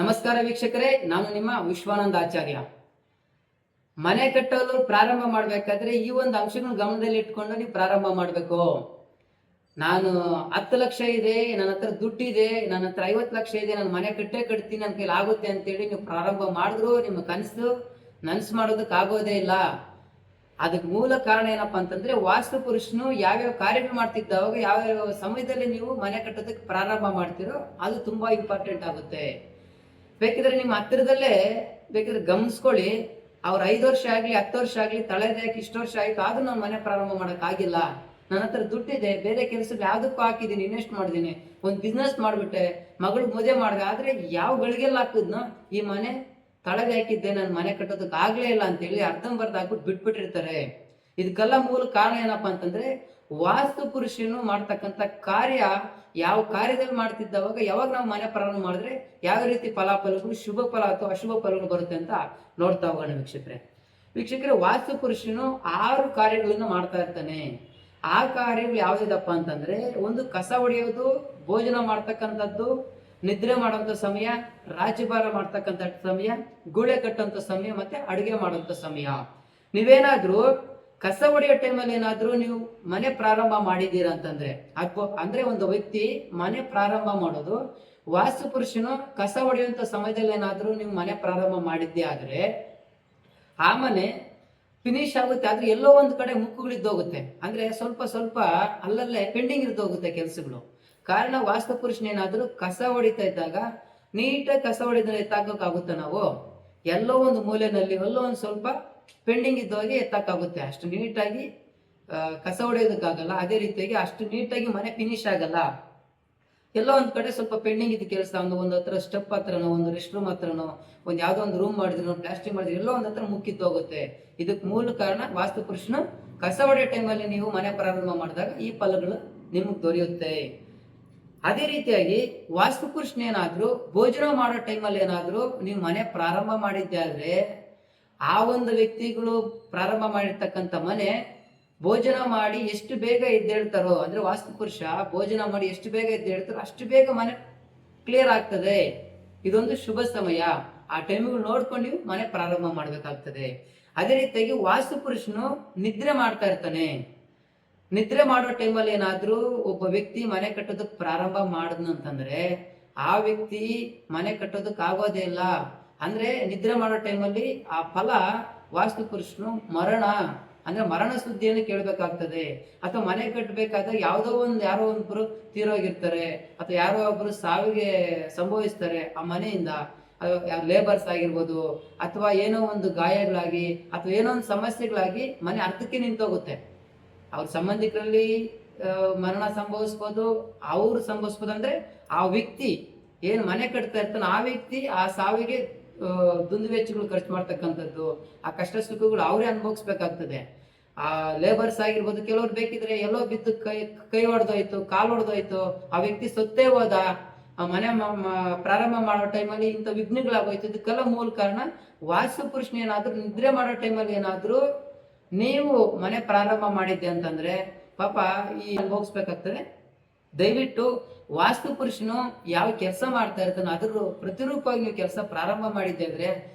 ನಮಸ್ಕಾರ ವೀಕ್ಷಕರೇ, ನಾನು ನಿಮ್ಮ ವಿಶ್ವಾನಂದ ಆಚಾರ್ಯ. ಮನೆ ಕಟ್ಟಲು ಪ್ರಾರಂಭ ಮಾಡಬೇಕಾದ್ರೆ ಈ ಒಂದು ಅಂಶಗಳನ್ನ ಗಮನದಲ್ಲಿ ಇಟ್ಕೊಂಡು ನೀವು ಪ್ರಾರಂಭ ಮಾಡಬೇಕು. ನಾನು 10 ಲಕ್ಷ ಇದೆ, ನನ್ನ ಹತ್ರ ದುಡ್ಡಿದೆ, ನನ್ನ ಹತ್ರ 50 ಲಕ್ಷ ಇದೆ, ನಾನು ಮನೆ ಕಟ್ತೀನಿ, ನನ್ನ ಕೈಲಿ ಆಗುತ್ತೆ ಅಂತೇಳಿ ನೀವು ಪ್ರಾರಂಭ ಮಾಡಿದ್ರು ನಿಮ್ಮ ಕನಸು ನನಸು ಮಾಡೋದಕ್ಕೆ ಆಗೋದೇ ಇಲ್ಲ. ಅದಕ್ಕೆ ಮೂಲ ಕಾರಣ ಏನಪ್ಪಾ ಅಂತಂದ್ರೆ, ವಾಸ್ತು ಪುರುಷನು ಯಾವ್ಯಾವ ಕಾರ್ಯಗಳು ಮಾಡ್ತಿದ್ದಾವಾಗ ಯಾವ್ಯಾವ ಸಮಯದಲ್ಲಿ ನೀವು ಮನೆ ಕಟ್ಟೋದಕ್ಕೆ ಪ್ರಾರಂಭ ಮಾಡ್ತೀರೋ ಅದು ತುಂಬಾ ಇಂಪಾರ್ಟೆಂಟ್ ಆಗುತ್ತೆ. ಬೇಕಿದ್ರೆ ನಿಮ್ಮ ಹತ್ತಿರದಲ್ಲೇ ಬೇಕಿದ್ರೆ ಗಮನಿಸ್ಕೊಳ್ಳಿ. ಅವ್ರ 5 ವರ್ಷ ಆಗ್ಲಿ 10 ವರ್ಷ ಆಗ್ಲಿ ತಳೆದಾಕಿ ಇಷ್ಟು ವರ್ಷ ಆಯ್ತು ಆದ್ರೂ ನಾನು ಮನೆ ಪ್ರಾರಂಭ ಮಾಡಕ್ ಆಗಿಲ್ಲ. ನನ್ನ ಹತ್ರ ದುಡ್ಡಿದೆ, ಬೇರೆ ಕೆಲಸಕ್ಕೆ ಯಾವ್ದಕ್ಕೂ ಹಾಕಿದೀನಿ, ಇನ್ವೆಸ್ಟ್ ಮಾಡಿದೀನಿ, ಒಂದು ಬಿಸ್ನೆಸ್ ಮಾಡ್ಬಿಟ್ಟೆ, ಮಗಳು ಮದುವೆ ಮಾಡಿದೆ, ಆದ್ರೆ ಯಾವ ಗಳಿಗೆಲ್ಲ ಹಾಕಿದ್ನೋ ಈ ಮನೆ ತಳಗೆ ಹಾಕಿದ್ದೆ, ನಾನು ಮನೆ ಕಟ್ಟೋದಕ್ಕೆ ಆಗ್ಲೇ ಇಲ್ಲ ಅಂತೇಳಿ ಅರ್ಧಂಬರ್ಧ ಹಾಕ್ಬಿಟ್ಟು ಬಿಟ್ಬಿಟ್ಟಿರ್ತಾರೆ. ಇದಕ್ಕೆಲ್ಲ ಮೂಲ ಕಾರಣ ಏನಪ್ಪಾ ಅಂತಂದ್ರೆ, ವಾಸ್ತು ಪುರುಷನು ಮಾಡ್ತಕ್ಕಂಥ ಕಾರ್ಯ ಯಾವ ಕಾರ್ಯದಲ್ಲಿ ಮಾಡ್ತಿದ್ದವಾಗ ಯಾವಾಗ ನಾವು ಮನೆ ಪ್ರಾರಂಭ ಮಾಡಿದ್ರೆ ಯಾವ ರೀತಿ ಫಲಾಫಲಗಳು, ಶುಭ ಫಲ ಅಥವಾ ಅಶುಭ ಫಲಗಳು ಬರುತ್ತೆ ಅಂತ ನೋಡ್ತಾ ಹೋಗೋಣ ವೀಕ್ಷಕರೇ. ವಾಸ್ತು ಪುರುಷನು 6 ಕಾರ್ಯಗಳನ್ನು ಮಾಡ್ತಾ ಇರ್ತಾನೆ. ಆ ಕಾರ್ಯಗಳು ಯಾವ್ದಿದಪ್ಪ ಅಂತಂದ್ರೆ, ಒಂದು ಕಸ ಹೊಡೆಯೋದು, ಭೋಜನ ಮಾಡ್ತಕ್ಕಂಥದ್ದು, ನಿದ್ರೆ ಮಾಡುವಂತ ಸಮಯ, ರಾಜ್ಯಭಾರ ಮಾಡ್ತಕ್ಕಂಥ ಸಮಯ, ಗೂಳೆ ಕಟ್ಟುವಂತ ಸಮಯ, ಮತ್ತೆ ಅಡುಗೆ ಮಾಡುವಂತ ಸಮಯ. ನೀವೇನಾದ್ರೂ ಕಸ ಹೊಡೆಯೋ ಟೈಮಲ್ಲಿ ಏನಾದ್ರೂ ನೀವು ಮನೆ ಪ್ರಾರಂಭ ಮಾಡಿದ್ದೀರಾ ಅಂತಂದ್ರೆ, ಅಂದ್ರೆ ಒಂದು ವ್ಯಕ್ತಿ ಮನೆ ಪ್ರಾರಂಭ ಮಾಡೋದು, ವಾಸ್ತು ಪುರುಷನು ಕಸ ಹೊಡೆಯುವಂತ ಸಮಯದಲ್ಲಿ ಏನಾದ್ರೂ ನೀವು ಮನೆ ಪ್ರಾರಂಭ ಮಾಡಿದ್ದೇ ಆದ್ರೆ ಆ ಮನೆ ಫಿನಿಶ್ ಆಗುತ್ತೆ. ಆದ್ರೆ ಎಲ್ಲೋ ಒಂದ್ ಕಡೆ ಮುಕ್ಕುಗಳಿದ್ದೋಗುತ್ತೆ, ಅಂದ್ರೆ ಸ್ವಲ್ಪ ಸ್ವಲ್ಪ ಅಲ್ಲಲ್ಲೇ ಪೆಂಡಿಂಗ್ ಇರ್ದೋಗುತ್ತೆ ಕೆಲಸಗಳು. ಕಾರಣ ವಾಸ್ತು ಪುರುಷನೇನಾದ್ರೂ ಕಸ ಹೊಡಿತಾ ಇದ್ದಾಗ ನೀಟಾಗಿ ಕಸ ಹೊಡಿದ್ರೆ ಎತ್ತಾಕೋಕ್ಕಾಗುತ್ತೆ. ನಾವು ಎಲ್ಲೋ ಒಂದು ಮೂಲೆಯಲ್ಲಿ ಎಲ್ಲೋ ಒಂದು ಸ್ವಲ್ಪ ಪೆಂಡಿಂಗ್ ಇದ್ದೋಗಿ ಎತ್ತಕ್ಕಾಗುತ್ತೆ. ಅಷ್ಟು ನೀಟಾಗಿ ಕಸ ಹೊಡೆಯೋದಕ್ಕಾಗಲ್ಲ. ಅದೇ ರೀತಿಯಾಗಿ ಅಷ್ಟು ನೀಟಾಗಿ ಮನೆ ಫಿನಿಶ್ ಆಗಲ್ಲ. ಎಲ್ಲೋ ಒಂದ್ ಕಡೆ ಸ್ವಲ್ಪ ಪೆಂಡಿಂಗ್ ಇದ್ದ ಕೆಲಸ, ಒಂದು ಹತ್ರ ಸ್ಟೆಪ್ ಹತ್ರನೋ, ಒಂದು ರೆಸ್ಟ್ ರೂಮ್ ಹತ್ರನೋ, ಒಂದು ಯಾವ್ದೋ ಒಂದು ರೂಮ್ ಮಾಡಿದ್ರು, ಪ್ಲಾಸ್ಟಿಕ್ ಮಾಡಿದ್ರು, ಎಲ್ಲೋ ಒಂದ್ ಹತ್ರ ಮುಕ್ಕಿದ್ದೋಗುತ್ತೆ. ಇದಕ್ಕೆ ಮೂಲ ಕಾರಣ ವಾಸ್ತು ಪುರುಷನು ಕಸ ಹೊಡೆಯೋ ಟೈಮಲ್ಲಿ ನೀವು ಮನೆ ಪ್ರಾರಂಭ ಮಾಡಿದಾಗ ಈ ಫಲಗಳು ನಿಮಗೆ ದೊರೆಯುತ್ತೆ. ಅದೇ ರೀತಿಯಾಗಿ ವಾಸ್ತು ಪುರುಷನೇನಾದ್ರೂ ಭೋಜನ ಮಾಡೋ ಟೈಮಲ್ಲಿ ಏನಾದ್ರೂ ನೀವು ಮನೆ ಪ್ರಾರಂಭ ಮಾಡಿದ್ದೆ ಆದ್ರೆ ಆ ಒಂದು ವ್ಯಕ್ತಿಗಳು ಪ್ರಾರಂಭ ಮಾಡಿರ್ತಕ್ಕಂಥ ಮನೆ ಭೋಜನ ಮಾಡಿ ಎಷ್ಟು ಬೇಗ ಎದ್ದೇಳ್ತಾರೋ, ಅಂದ್ರೆ ವಾಸ್ತು ಪುರುಷ ಭೋಜನ ಮಾಡಿ ಎಷ್ಟು ಬೇಗ ಎದ್ದೇಳ್ತಾರೋ ಅಷ್ಟು ಬೇಗ ಮನೆ ಕ್ಲಿಯರ್ ಆಗ್ತದೆ. ಇದೊಂದು ಶುಭ ಸಮಯ. ಆ ಟೈಮ್ಗಳು ನೋಡ್ಕೊಂಡು ನೀವು ಮನೆ ಪ್ರಾರಂಭ ಮಾಡ್ಬೇಕಾಗ್ತದೆ. ಅದೇ ರೀತಿಯಾಗಿ ವಾಸ್ತು ಪುರುಷನು ನಿದ್ರೆ ಮಾಡ್ತಾ ಇರ್ತಾನೆ. ನಿದ್ರೆ ಮಾಡೋ ಟೈಮಲ್ಲಿ ಏನಾದ್ರೂ ಒಬ್ಬ ವ್ಯಕ್ತಿ ಮನೆ ಕಟ್ಟೋದಕ್ಕೆ ಪ್ರಾರಂಭ ಮಾಡಿದ್ನು ಅಂತಂದ್ರೆ ಆ ವ್ಯಕ್ತಿ ಮನೆ ಕಟ್ಟೋದಕ್ಕೆ ಆಗೋದೇ ಇಲ್ಲ. ಅಂದ್ರೆ ನಿದ್ರೆ ಮಾಡೋ ಟೈಮಲ್ಲಿ ಆ ಫಲ ವಾಸ್ತು ಪುರುಷನು ಅಂದ್ರೆ ಮರಣ ಸುದ್ದಿಯನ್ನು ಕೇಳಬೇಕಾಗ್ತದೆ. ಅಥವಾ ಮನೆ ಕಟ್ಟಬೇಕಾದ್ರೆ ಯಾರೋ ಒಬ್ರು ತೀರೋಗಿರ್ತಾರೆ, ಅಥವಾ ಯಾರೋ ಒಬ್ರು ಸಾವಿಗೆ ಸಂಭವಿಸ್ತಾರೆ ಆ ಮನೆಯಿಂದ. ಲೇಬರ್ಸ್ ಆಗಿರ್ಬೋದು, ಅಥವಾ ಏನೋ ಒಂದು ಗಾಯಗಳಾಗಿ, ಅಥವಾ ಏನೋ ಒಂದು ಸಮಸ್ಯೆಗಳಾಗಿ ಮನೆ ಅರ್ಧಕ್ಕೆ ನಿಂತೋಗುತ್ತೆ. ಅವ್ರ ಸಂಬಂಧಿಕರಲ್ಲಿ ಮರಣ ಸಂಭವಿಸ್ಬೋದು, ಅವ್ರು ಸಂಭವಿಸ್ಬೋದು. ಅಂದ್ರೆ ಆ ವ್ಯಕ್ತಿ ಏನು ಮನೆ ಕಟ್ತಾ ಇರ್ತಾನೆ ಆ ವ್ಯಕ್ತಿ ಆ ಸಾವಿಗೆ ದುಂದು ವೆಚ್ಚಗಳು ಖರ್ಚು ಮಾಡ್ತಕ್ಕಂಥದ್ದು, ಆ ಕಷ್ಟ ಸುಖಗಳು ಅವರೇ ಅನುಭವಿಸ್ಬೇಕಾಗ್ತದೆ. ಆ ಲೇಬರ್ಸ್ ಆಗಿರ್ಬೋದು, ಕೆಲವ್ರು ಬೇಕಿದ್ರೆ ಎಲ್ಲೋ ಬಿದ್ದು ಕೈ ಹೊಡೆದೋಯ್ತು, ಕಾಲು ಹೊಡೆದೋಯ್ತು, ಆ ವ್ಯಕ್ತಿ ಸತ್ತೇ ಹೋದ, ಆ ಮನೆ ಪ್ರಾರಂಭ ಮಾಡೋ ಟೈಮಲ್ಲಿ ಇಂಥ ವಿಘ್ನಗಳಾಗೋಯ್ತು. ಇದಕ್ಕೆಲ್ಲ ಮೂಲ ಕಾರಣ ವಾಸ್ತು ಪುರುಷನೇನಾದ್ರೂ ನಿದ್ರೆ ಮಾಡೋ ಟೈಮಲ್ಲಿ ಏನಾದ್ರೂ ನೀವು ಮನೆ ಪ್ರಾರಂಭ ಮಾಡಿದ್ದೆ ಅಂತಂದ್ರೆ ಪಾಪ ಈ ಅನುಭವಿಸ್ಬೇಕಾಗ್ತದೆ. ದಯವಿಟ್ಟು ವಾಸ್ತು ಪುರುಷನು ಯಾವ ಕೆಲಸ ಮಾಡ್ತಾ ಇರ್ತಾನೆ ಅದ್ರ ಪ್ರತಿರೂಪವಾಗಿ ನೀವು ಕೆಲಸ ಪ್ರಾರಂಭ ಮಾಡಿದ್ದೆ ಅಂದ್ರೆ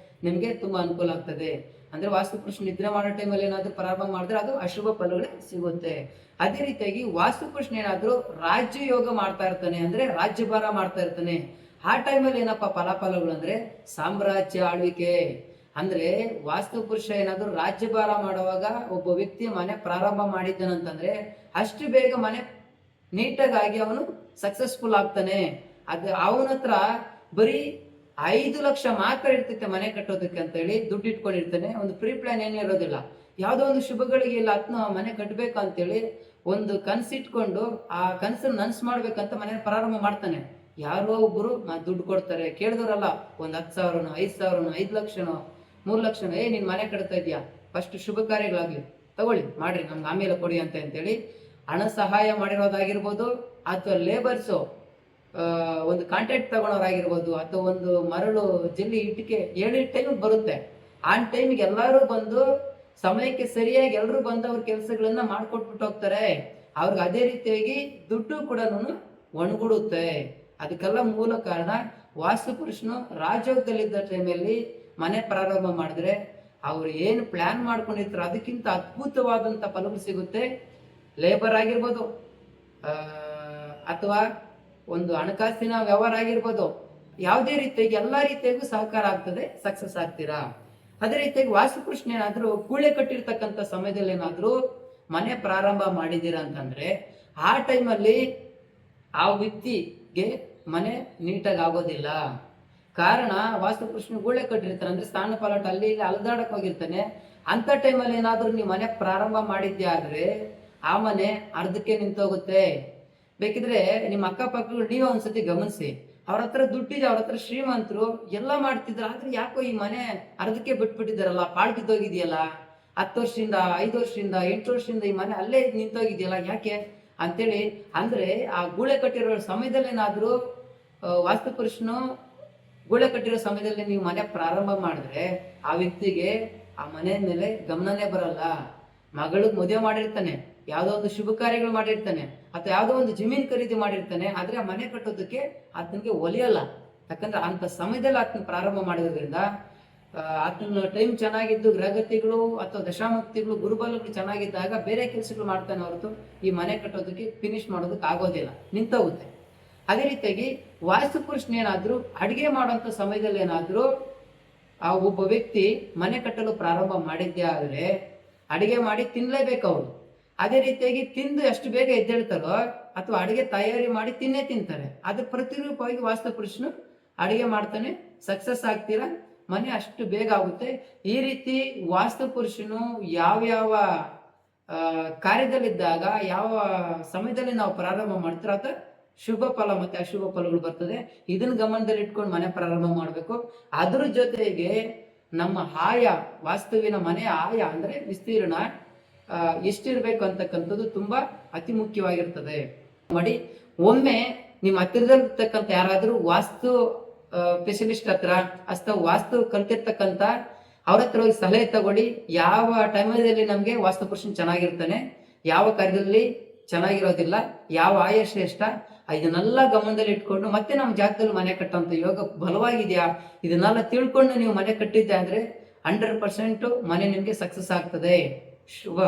ನಿಮ್ಗೆ ತುಂಬಾ ಅನುಕೂಲ ಆಗ್ತದೆ. ಅಂದ್ರೆ ವಾಸ್ತು ಪುರುಷ ನಿದ್ರೆ ಮಾಡೋ ಟೈಮಲ್ಲಿ ಏನಾದ್ರೂ ಪ್ರಾರಂಭ ಮಾಡಿದ್ರೆ ಅದು ಅಶುಭ ಫಲಗಳೇ ಸಿಗುತ್ತೆ. ಅದೇ ರೀತಿಯಾಗಿ ವಾಸ್ತು ಪುರುಷನ ಏನಾದ್ರೂ ರಾಜ್ಯ ಯೋಗ ಮಾಡ್ತಾ ಇರ್ತಾನೆ, ಅಂದ್ರೆ ರಾಜ್ಯಭಾರ ಮಾಡ್ತಾ ಇರ್ತಾನೆ, ಆ ಟೈಮಲ್ಲಿ ಏನಪ್ಪಾ ಫಲಾಫಲಗಳು ಅಂದ್ರೆ ಸಾಮ್ರಾಜ್ಯ ಆಳ್ವಿಕೆ. ಅಂದ್ರೆ ವಾಸ್ತು ಪುರುಷ ಏನಾದ್ರು ರಾಜ್ಯಭಾರ ಮಾಡುವಾಗ ಒಬ್ಬ ವ್ಯಕ್ತಿ ಮನೆ ಪ್ರಾರಂಭ ಮಾಡಿದ್ದಾನಂತಂದ್ರೆ ಅಷ್ಟು ಬೇಗ ಮನೆ ನೀಟಾಗಿ ಅವನು ಸಕ್ಸಸ್ಫುಲ್ ಆಗ್ತಾನೆ. ಅವನ ಹತ್ರ ಬರೀ 5 ಲಕ್ಷ ಮಾತ್ರ ಇರ್ತೈತೆ ಮನೆ ಕಟ್ಟೋದಕ್ಕೆ ಅಂತ ಹೇಳಿ ದುಡ್ಡು ಇಟ್ಕೊಂಡಿರ್ತಾನೆ. ಒಂದು ಪ್ರೀ ಪ್ಲಾನ್ ಏನೂ ಇರೋದಿಲ್ಲ. ಯಾವ್ದೋ ಒಂದು ಶುಭಗಳಿಗೆ ಇಲ್ಲ ಮನೆ ಕಟ್ಟಬೇಕು ಅಂತೇಳಿ ಒಂದು ಕನ್ಸಿಟ್ಕೊಂಡು ಆ ಕನ್ಸನ್ನು ನನಸು ಮಾಡ್ಬೇಕಂತ ಮನೆ ಪ್ರಾರಂಭ ಮಾಡ್ತಾನೆ. ಯಾರೋ ಒಬ್ರು ದುಡ್ಡು ಕೊಡ್ತಾರೆ, ಕೇಳಿದವರಲ್ಲ, ಒಂದು 10,000ನೋ 5,000ನೋ 5 ಲಕ್ಷನೋ 3 ಲಕ್ಷನೋ, ನೀನ್ ಮನೆ ಕಟ್ತಾ ಇದೀಯಾ, ಫಸ್ಟ್ ಶುಭ ಕಾರ್ಯಗಳಾಗ್ಲಿ ತಗೊಳ್ಳಿ ಮಾಡ್ರಿ, ನಮ್ಗೆ ಆಮೇಲೆ ಕೊಡಿ ಅಂತೇಳಿ ಹಣ ಸಹಾಯ ಮಾಡಿರೋದಾಗಿರ್ಬೋದು, ಅಥವಾ ಲೇಬರ್ಸು ಒಂದು ಕಾಂಟ್ರಾಕ್ಟ್ ತಗೊಳೋರಾಗಿರ್ಬೋದು, ಅಥವಾ ಒಂದು ಮರಳು ಜಲ್ಲಿ ಇಟ್ಟಿಗೆ ಹೇಳಿ ಟೈಮಿಗೆ ಬರುತ್ತೆ. ಆ ಟೈಮಿಗೆ ಎಲ್ಲರೂ ಬಂದು ಸಮಯಕ್ಕೆ ಸರಿಯಾಗಿ ಎಲ್ಲರೂ ಬಂದು ಅವ್ರ ಕೆಲಸಗಳನ್ನ ಮಾಡ್ಕೊಟ್ಬಿಟ್ಟು ಹೋಗ್ತಾರೆ. ಅವ್ರಿಗೆ ಅದೇ ರೀತಿಯಾಗಿ ದುಡ್ಡು ಕೂಡ ಒಣಗುಡುತ್ತೆ. ಅದಕ್ಕೆಲ್ಲ ಮೂಲ ಕಾರಣ ವಾಸ್ತು ಪುರುಷನು ರಾಜಯೋಗದಲ್ಲಿದ್ದ ಟೈಮಲ್ಲಿ ಮನೆ ಪ್ರಾರಂಭ ಮಾಡಿದ್ರೆ ಅವ್ರು ಏನು ಪ್ಲಾನ್ ಮಾಡ್ಕೊಂಡಿರ್ತಾರೆ ಅದಕ್ಕಿಂತ ಅದ್ಭುತವಾದಂಥ ಫಲಗಳು ಸಿಗುತ್ತೆ. ಲೇಬರ್ ಆಗಿರ್ಬೋದು, ಅಥವಾ ಒಂದು ಹಣಕಾಸಿನ ವ್ಯವಹಾರ ಆಗಿರ್ಬೋದು, ಯಾವುದೇ ರೀತಿಯಾಗಿ ಎಲ್ಲ ರೀತಿಯಾಗೂ ಸಹಕಾರ ಆಗ್ತದೆ, ಸಕ್ಸಸ್ ಆಗ್ತೀರಾ. ಅದೇ ರೀತಿಯಾಗಿ ವಾಸ್ತುಪುರುಷನ ಏನಾದ್ರು ಕೂಳೆ ಕಟ್ಟಿರ್ತಕ್ಕಂಥ ಸಮಯದಲ್ಲಿ ಏನಾದ್ರು ಮನೆ ಪ್ರಾರಂಭ ಮಾಡಿದ್ದೀರಾ ಅಂತಂದ್ರೆ ಆ ಟೈಮಲ್ಲಿ ಆ ವ್ಯಕ್ತಿಗೆ ಮನೆ ನೀಟಾಗಿ ಆಗೋದಿಲ್ಲ. ಕಾರಣ ವಾಸ್ತುಪುರುಷನ ಗೂಳೆ ಕಟ್ಟಿರ್ತಾನೆ ಅಂದ್ರೆ ಸ್ಥಾನ ಪಲಟ ಅಲ್ಲಿ ಇಲ್ಲಿ ಅಲದಾಡಕ್ ಹೋಗಿರ್ತಾನೆ. ಅಂತ ಟೈಮಲ್ಲಿ ಏನಾದ್ರೂ ನೀವು ಮನೆ ಪ್ರಾರಂಭ ಮಾಡಿದ್ದೆ ಆದ್ರೆ ಆ ಮನೆ ಅರ್ಧಕ್ಕೆ ನಿಂತೋಗುತ್ತೆ. ಬೇಕಿದ್ರೆ ನಿಮ್ಮ ಅಕ್ಕಪಕ್ಕಗಳು ನೀವು ಒಂದ್ಸತಿ ಗಮನಿಸಿ, ಅವ್ರ ಹತ್ರ ದುಡ್ಡಿದೆ, ಅವ್ರ ಹತ್ರ ಶ್ರೀಮಂತರು ಎಲ್ಲ ಮಾಡ್ತಿದ್ರು, ಆದ್ರೆ ಯಾಕೋ ಈ ಮನೆ ಅರ್ಧಕ್ಕೆ ಬಿಟ್ಬಿಟ್ಟಿದಾರಲ್ಲ, ಪಾಳ್ ಬಿದ್ದೋಗಿದೆಯಲ್ಲ, 10 ವರ್ಷದಿಂದ 5 ವರ್ಷದಿಂದ 8 ವರ್ಷದಿಂದ ಈ ಮನೆ ಅಲ್ಲೇ ನಿಂತೋಗಿದೆಯಲ್ಲ, ಯಾಕೆ ಅಂತೇಳಿ. ಅಂದ್ರೆ ಆ ಗೂಳೆ ಕಟ್ಟಿರೋ ಸಮಯದಲ್ಲಿ ಏನಾದ್ರೂ ವಾಸ್ತುಪುರುಷನು ಗೂಳೆ ಕಟ್ಟಿರೋ ಸಮಯದಲ್ಲಿ ನೀವು ಮನೆ ಪ್ರಾರಂಭ ಮಾಡಿದ್ರೆ ಆ ವ್ಯಕ್ತಿಗೆ ಆ ಮನೆ ಮೇಲೆ ಗಮನನೇ ಬರಲ್ಲ. ಮಗಳಿಗೆ ಮದುವೆ ಮಾಡಿರ್ತಾನೆ, ಯಾವುದೋ ಒಂದು ಶುಭ ಕಾರ್ಯಗಳು ಮಾಡಿರ್ತಾನೆ, ಅಥವಾ ಯಾವುದೋ ಒಂದು ಜಮೀನು ಖರೀದಿ ಮಾಡಿರ್ತಾನೆ, ಆದ್ರೆ ಆ ಮನೆ ಕಟ್ಟೋದಕ್ಕೆ ಆತನಿಗೆ ಒಲಿಯಲ್ಲ. ಯಾಕಂದ್ರೆ ಅಂತ ಸಮಯದಲ್ಲಿ ಆತನ ಪ್ರಾರಂಭ ಮಾಡಿರೋದ್ರಿಂದ ಆತನ ಟೈಮ್ ಚೆನ್ನಾಗಿದ್ದು ಗ್ರಹಗತಿಗಳು ಅಥವಾ ದಶಾಮುಕ್ತಿಗಳು ಗುರುಬಲಗಳು ಚೆನ್ನಾಗಿದ್ದಾಗ ಬೇರೆ ಕೆಲಸಗಳು ಮಾಡ್ತಾನೆ ಹೊರತು ಈ ಮನೆ ಕಟ್ಟೋದಕ್ಕೆ ಫಿನಿಶ್ ಮಾಡೋದಕ್ಕೆ ಆಗೋದಿಲ್ಲ, ನಿಂತೋಗುತ್ತೆ. ಅದೇ ರೀತಿಯಾಗಿ ವಾಸ್ತುಪುರುಷನೇನಾದ್ರೂ ಅಡಿಗೆ ಮಾಡುವಂತ ಸಮಯದಲ್ಲಿ ಏನಾದ್ರೂ ಆ ಒಬ್ಬ ವ್ಯಕ್ತಿ ಮನೆ ಕಟ್ಟಲು ಪ್ರಾರಂಭ ಮಾಡಿದ್ದೇ ಆದ್ರೆ ಅಡಿಗೆ ಮಾಡಿ ತಿನ್ಲೇಬೇಕು ಅವರು. ಅದೇ ರೀತಿಯಾಗಿ ತಿಂದು ಎಷ್ಟು ಬೇಗ ಎದ್ದೇಳ್ತಾರೋ ಅಥವಾ ಅಡಿಗೆ ತಯಾರಿ ಮಾಡಿ ತಿಂತಾರೆ. ಅದ್ರ ಪ್ರತಿರೂಪವಾಗಿ ವಾಸ್ತುಪುರುಷನು ಅಡಿಗೆ ಮಾಡ್ತಾನೆ, ಸಕ್ಸಸ್ ಆಗ್ತೀರಾ, ಮನೆ ಅಷ್ಟು ಬೇಗ ಆಗುತ್ತೆ. ಈ ರೀತಿ ವಾಸ್ತುಪುರುಷನು ಯಾವ್ಯಾವ ಕಾರ್ಯದಲ್ಲಿದ್ದಾಗ ಯಾವ ಸಮಯದಲ್ಲಿ ನಾವು ಪ್ರಾರಂಭ ಮಾಡ್ತೀರೋ ಅಥವಾ ಶುಭ ಫಲ ಮತ್ತೆ ಅಶುಭ ಫಲಗಳು ಬರ್ತದೆ. ಇದನ್ನ ಗಮನದಲ್ಲಿ ಇಟ್ಕೊಂಡು ಮನೆ ಪ್ರಾರಂಭ ಮಾಡಬೇಕು. ಅದ್ರ ಜೊತೆಗೆ ನಮ್ಮ ಆಯ, ವಾಸ್ತುವಿನ ಮನೆ ಆಯ ಅಂದ್ರೆ ವಿಸ್ತೀರ್ಣ ಎಷ್ಟಿರ್ಬೇಕು ಅಂತಕ್ಕಂಥದ್ದು ತುಂಬಾ ಅತಿ ಮುಖ್ಯವಾಗಿರ್ತದೆ. ಮಾಡಿ ಒಮ್ಮೆ ನಿಮ್ಮ ಹತ್ತಿರದಲ್ಲಿರ್ತಕ್ಕಂಥ ಯಾರಾದ್ರೂ ವಾಸ್ತು ಸ್ಪೆಷಲಿಸ್ಟ್ ಹತ್ರ ಅಥವಾ ವಾಸ್ತು ಕಲ್ತಿರ್ತಕ್ಕಂಥ ಅವ್ರ ಹತ್ರ ಹೋಗಿ ಸಲಹೆ ತಗೊಳ್ಳಿ. ಯಾವ ಟೈಮಲ್ಲಿ ನಮ್ಗೆ ವಾಸ್ತು ಪುರುಷನ್ ಚೆನ್ನಾಗಿರ್ತಾನೆ, ಯಾವ ಕಾರ್ಯದಲ್ಲಿ ಚೆನ್ನಾಗಿರೋದಿಲ್ಲ, ಯಾವ ಆಯ ಶ್ರೇಷ್ಠ, ಇದನ್ನೆಲ್ಲ ಗಮನದಲ್ಲಿ ಇಟ್ಕೊಂಡು ಮತ್ತೆ ನಮ್ಮ ಜಾಗದಲ್ಲಿ ಮನೆ ಕಟ್ಟುವಂತ ಯೋಗ ಬಲವಾಗಿದೆಯಾ, ಇದನ್ನೆಲ್ಲ ತಿಳ್ಕೊಂಡು ನೀವು ಮನೆ ಕಟ್ಟಿದ್ದೆ ಅಂದ್ರೆ 100% ಮನೆ ನಿಮ್ಗೆ ಸಕ್ಸಸ್ ಆಗ್ತದೆ. ಶುಭ.